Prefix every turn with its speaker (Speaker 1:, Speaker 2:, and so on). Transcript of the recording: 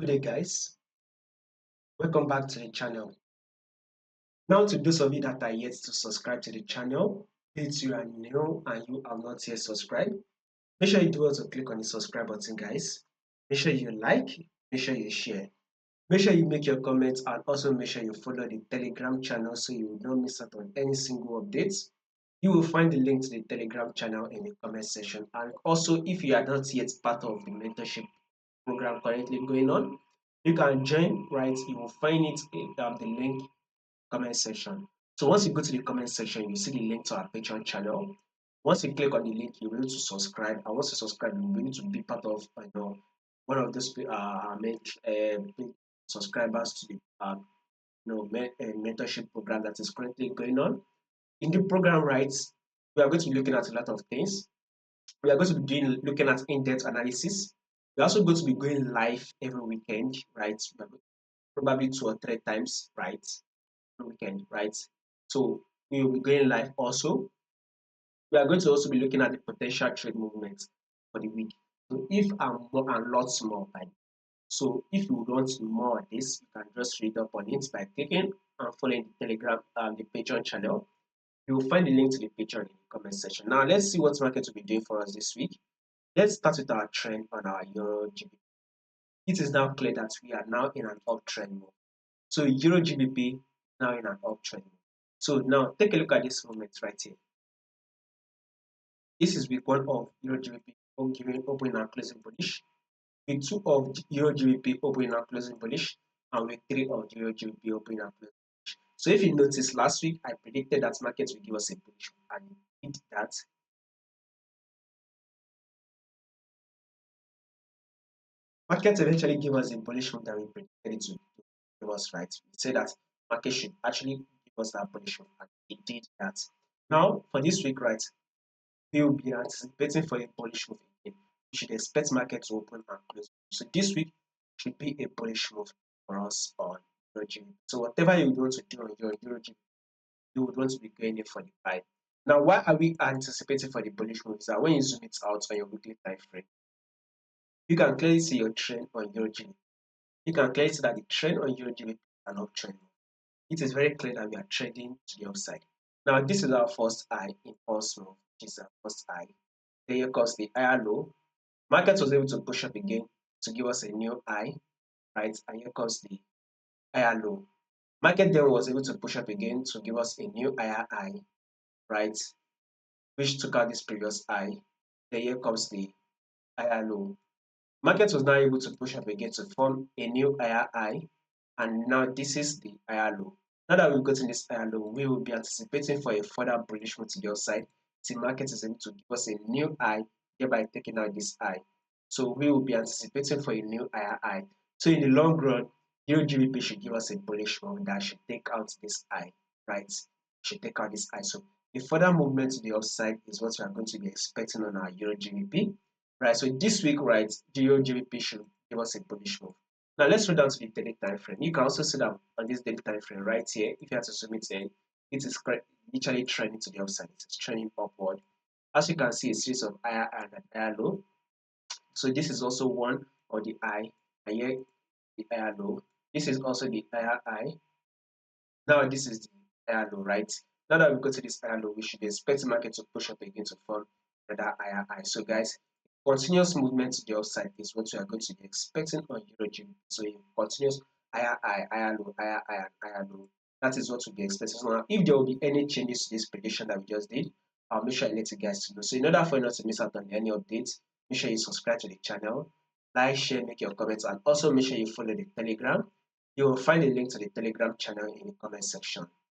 Speaker 1: Good day, guys. Welcome back to the channel. Now, to those of you that are yet to subscribe to the channel, if you are new and you have not yet subscribed, make sure you do also click on the subscribe button, guys. Make sure you like, make sure you share, make sure you make your comments, and also make sure you follow the Telegram channel so you will not miss out on any single updates. You will find the link to the Telegram channel in the comment section. And also, if you are not yet part of the mentorship program currently going on, you can join, right? You will find it in the link comment section. So once you go to the comment section, you see the link to our Patreon channel. Once you click on the link, you'll be able to subscribe. And once you subscribe, you'll be able to be part of one of those subscribers to the mentorship program that is currently going on. In the program, right, we are going to be looking at a lot of things. We are going to be looking at in-depth analysis. We're also going to be going live every weekend, right? Probably 2 or 3 times, right? Every weekend, right? So we will be going live also. We are going to also be looking at the potential trade movements for the week. So if and more and lots more, right? So if you want more of this, you can just read up on it by clicking and following the Telegram the Patreon channel. You will find the link to the Patreon in the comment section. Now let's see what market will be doing for us this week. Let's start with our trend on our EURGBP. It is now clear that we are now in an uptrend mode. So EURGBP now in an uptrend mode. So now take a look at this movement right here. This is week 1 of EURGBP opening and closing bullish. Week 2 of EURGBP opening and closing bullish, and week 3 of EURGBP opening and closing bullish. So if you notice, last week I predicted that markets will give us a bullish, and it did that. Markets eventually give us a bullish move that we predicted it to give us, right? We said that market should actually give us that bullish move, and it did that. Now, for this week, right, we will be anticipating for a bullish move again. We should expect market to open and close. So this week should be a bullish move for us on EURGBP. So whatever you want to do on your EURGBP, you would want to be going in for the buy. Now, why are we anticipating for the bullish move? Is that when you zoom it out on your weekly time frame, you can clearly see your trend on EURGBP. You can clearly see that the trend on EURGBP is an uptrend. It is very clear that we are trending to the upside. Now, this is our first high in pulse move. This is our first high. Then here comes the higher low. Market was able to push up again to give us a new high, right? And here comes the higher low. Market then was able to push up again to give us a new higher high, right? Which took out this previous high. Then here comes the higher low. Market was now able to push up again to form a new higher high, and now this is the higher low. Now that we've gotten this higher low, we will be anticipating for a further bullish move to the upside. The market is able to give us a new high, thereby taking out this high. So we will be anticipating for a new higher high. So in the long run, EURGBP should give us a bullish move that should take out this high, right? Should take out this high. So a further movement to the upside is what we are going to be expecting on our EURGBP. Right, so this week, right, the EURGBP should give us a bullish move. Now let's go down to the daily time frame. You can also see that on this daily time frame right here, if you have to zoom it in, it is literally trending to the upside. It is trending upward. As you can see, a series of higher high and higher low. So this is also one of the high, and here the higher low. This is also the higher high. Now this is the higher low, right? Now that we go to this higher low, we should expect the market to push up again to form another higher high. So guys, continuous movement to the upside is what we are going to be expecting on EURGBP. So a continuous higher high, higher low, higher high, and higher low. That is what we'll be expecting. So now, if there will be any changes to this prediction that we just did, I'll make sure I let you guys to know. So in order for you not to miss out on any updates, make sure you subscribe to the channel, like, share, make your comments, and also make sure you follow the Telegram. You will find a link to the Telegram channel in the comment section.